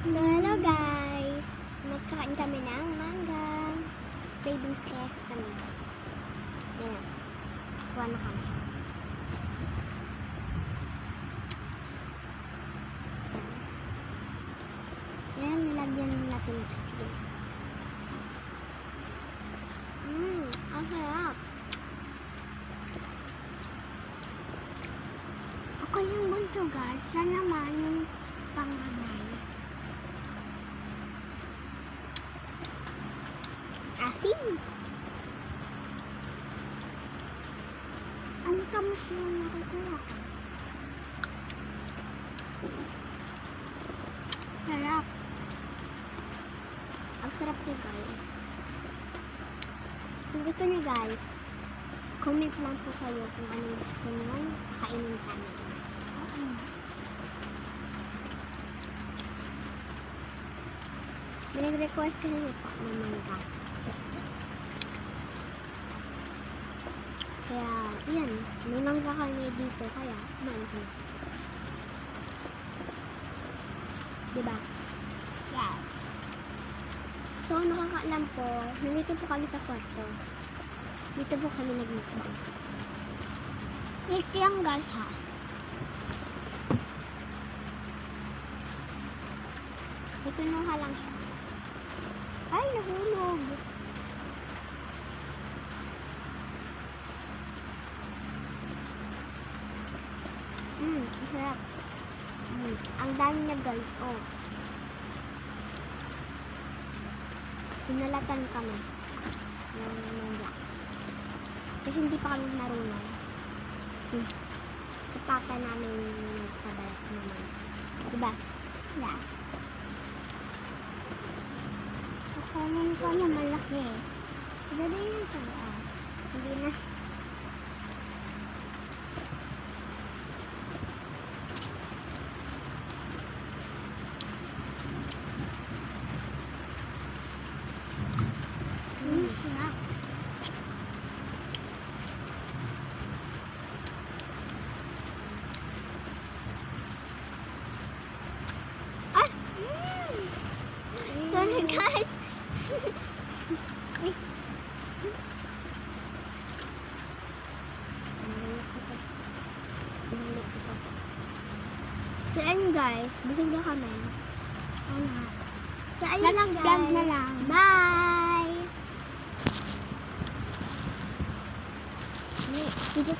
So, hello guys! Magkakain kami ng mangga. Cravings kaya kami guys. Yan na. Kuha na kami. Yan, nilagyan natin ng asin. Ang sarap. Ako yung bunso guys. Yan naman yung panganay. Asin. Ang tamis yung nakukuha ko. Sarap. Ang sarap niya guys. Kung gusto niyo guys, comment lang po kayo kung anong gusto niyo kainin sa amin. May nag-request kasi po ng mangga. Kaya, yan. May mangga kami dito. Kaya, kumain kami. Diba? Yes. So, nakakaalam po, nandito po kami sa kwarto. Dito po kami nagmukbang. Wait lang guys ha. Ikunuha lang siya. Ay, nahulog. Ang sarap. Ang dami niya guys. Oh. Pinalatan kami ng mangga. Kasi hindi pa kami marunong. Sa papa namin nagpabalat naman. Diba? Yeah. Kukunin ko yung malaki. Ganda yun sa loob. Hindi na. Sarap. Ah! Sorry guys. So ayun guys, busog na kami. So ayun lang guys. Vlog na lang. Bye! Dito